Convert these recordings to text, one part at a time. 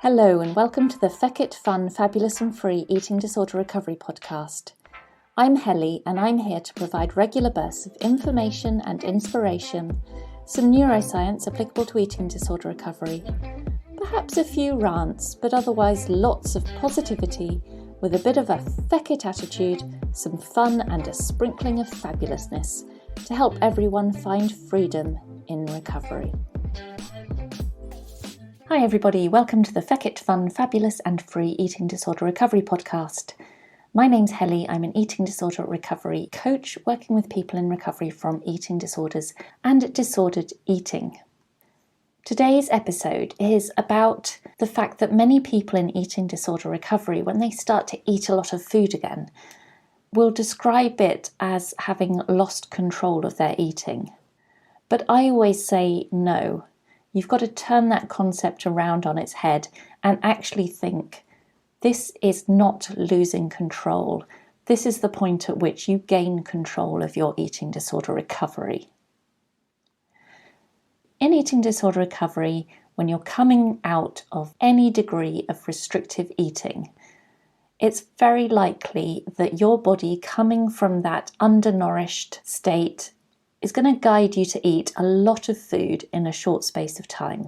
Hello and welcome to the Feck It Fun, Fabulous and Free Eating Disorder Recovery podcast. I'm Helly and I'm here to provide regular bursts of information and inspiration, some neuroscience applicable to eating disorder recovery, perhaps a few rants, but otherwise lots of positivity with a bit of a feck it attitude, some fun and a sprinkling of fabulousness to help everyone find freedom in recovery. Hi everybody, welcome to the Feck It Fun, Fabulous and Free Eating Disorder Recovery podcast. My name's Helly, I'm an eating disorder recovery coach working with people in recovery from eating disorders and disordered eating. Today's episode is about the fact that many people in eating disorder recovery, when they start to eat a lot of food again, will describe it as having lost control of their eating. But I always say no. You've got to turn that concept around on its head and actually think, this is not losing control. This is the point at which you gain control of your eating disorder recovery. In eating disorder recovery, when you're coming out of any degree of restrictive eating, it's very likely that your body coming from that undernourished state is going to guide you to eat a lot of food in a short space of time.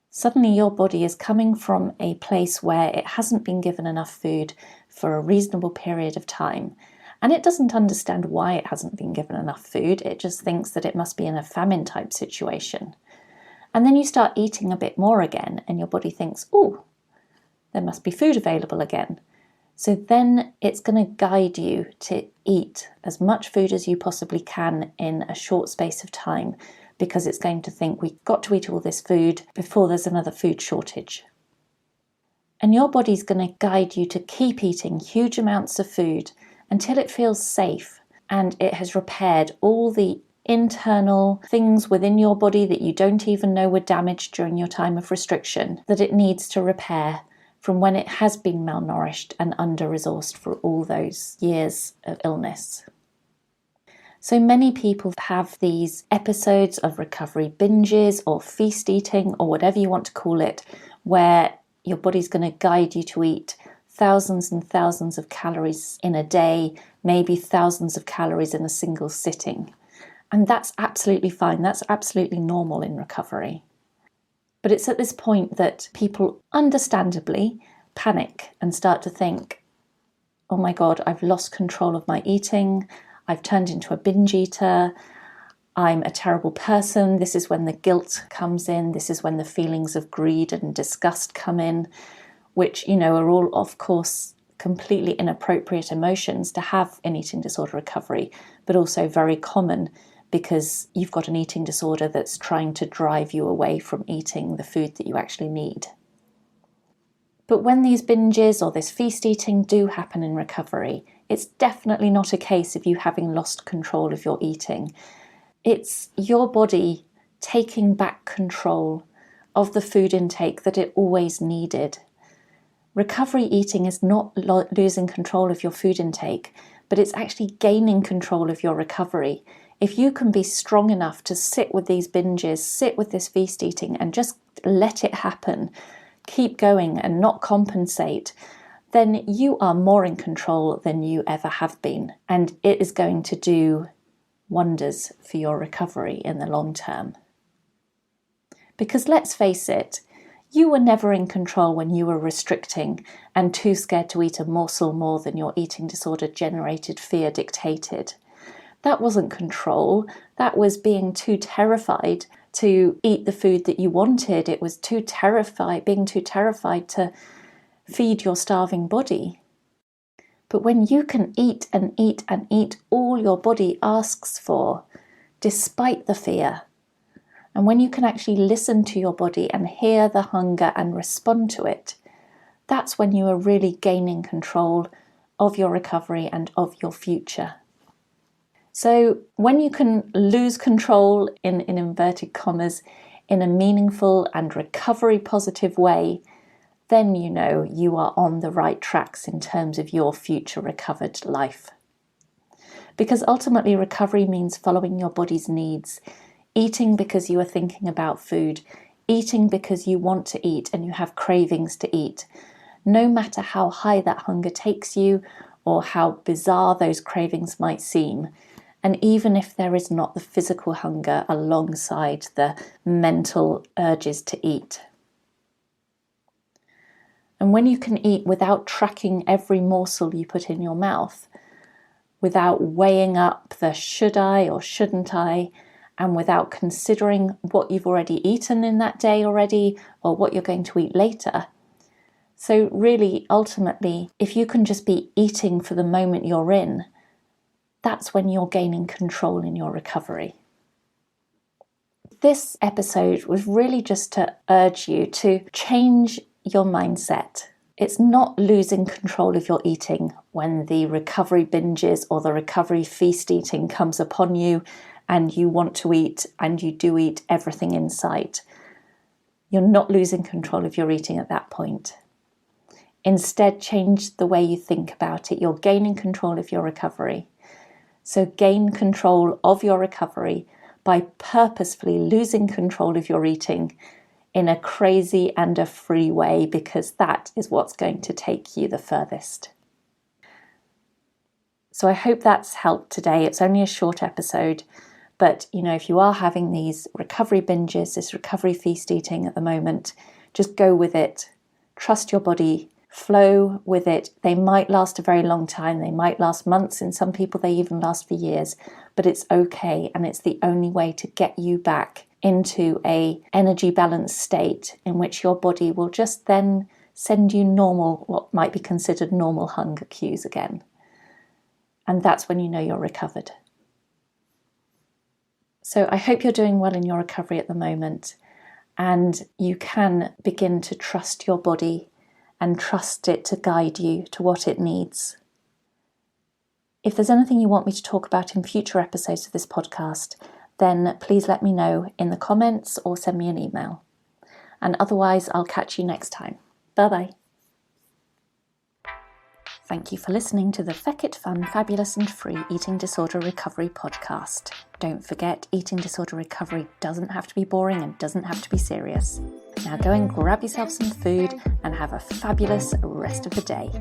Suddenly your body is coming from a place where it hasn't been given enough food for a reasonable period of time, and it doesn't understand why it hasn't been given enough food. It just thinks that it must be in a famine type situation. And then you start eating a bit more again and your body thinks, oh, there must be food available again. So then it's going to guide you to eat as much food as you possibly can in a short space of time, because it's going to think we've got to eat all this food before there's another food shortage. And your body's going to guide you to keep eating huge amounts of food until it feels safe and it has repaired all the internal things within your body that you don't even know were damaged during your time of restriction that it needs to repair from when it has been malnourished and under-resourced for all those years of illness. So many people have these episodes of recovery binges or feast eating or whatever you want to call it, where your body's going to guide you to eat thousands and thousands of calories in a day, maybe thousands of calories in a single sitting. And that's absolutely fine. That's absolutely normal in recovery. But it's at this point that people understandably panic and start to think, oh my God, I've lost control of my eating. I've turned into a binge eater. I'm a terrible person. This is when the guilt comes in. This is when the feelings of greed and disgust come in, which, are all, of course, completely inappropriate emotions to have in eating disorder recovery, but also very common because you've got an eating disorder that's trying to drive you away from eating the food that you actually need. But when these binges or this feast eating do happen in recovery, it's definitely not a case of you having lost control of your eating. It's your body taking back control of the food intake that it always needed. Recovery eating is not losing control of your food intake, but it's actually gaining control of your recovery. If you can be strong enough to sit with these binges, sit with this feast eating and just let it happen, keep going and not compensate, then you are more in control than you ever have been. And it is going to do wonders for your recovery in the long term. Because let's face it, you were never in control when you were restricting and too scared to eat a morsel more than your eating disorder generated fear dictated. That wasn't control. That was being too terrified to eat the food that you wanted. It was being too terrified to feed your starving body. But when you can eat and eat and eat all your body asks for, despite the fear, and when you can actually listen to your body and hear the hunger and respond to it, that's when you are really gaining control of your recovery and of your future. So when you can lose control in inverted commas in a meaningful and recovery positive way, then you are on the right tracks in terms of your future recovered life. Because ultimately recovery means following your body's needs, eating because you are thinking about food, eating because you want to eat and you have cravings to eat, no matter how high that hunger takes you or how bizarre those cravings might seem, and even if there is not the physical hunger alongside the mental urges to eat. And when you can eat without tracking every morsel you put in your mouth, without weighing up the should I or shouldn't I, and without considering what you've already eaten in that day already or what you're going to eat later. So really, ultimately, if you can just be eating for the moment you're in, that's when you're gaining control in your recovery. This episode was really just to urge you to change your mindset. It's not losing control of your eating when the recovery binges or the recovery feast eating comes upon you and you want to eat and you do eat everything in sight. You're not losing control of your eating at that point. Instead, change the way you think about it. You're gaining control of your recovery. So gain control of your recovery by purposefully losing control of your eating in a crazy and a free way, because that is what's going to take you the furthest. So I hope that's helped today. It's only a short episode, but if you are having these recovery binges, this recovery feast eating at the moment, just go with it. Trust your body. Flow with it. They might last a very long time. They might last months. In some people, they even last for years. But it's okay, and it's the only way to get you back into a energy balanced state in which your body will just then send you normal, what might be considered normal hunger cues again. And that's when you know you're recovered. So I hope you're doing well in your recovery at the moment, and you can begin to trust your body and trust it to guide you to what it needs. If there's anything you want me to talk about in future episodes of this podcast, then please let me know in the comments or send me an email. And otherwise, I'll catch you next time. Bye-bye. Thank you for listening to the Feck It Fun, Fabulous and Free Eating Disorder Recovery podcast. Don't forget, eating disorder recovery doesn't have to be boring and doesn't have to be serious. Now go and grab yourself some food and have a fabulous rest of the day.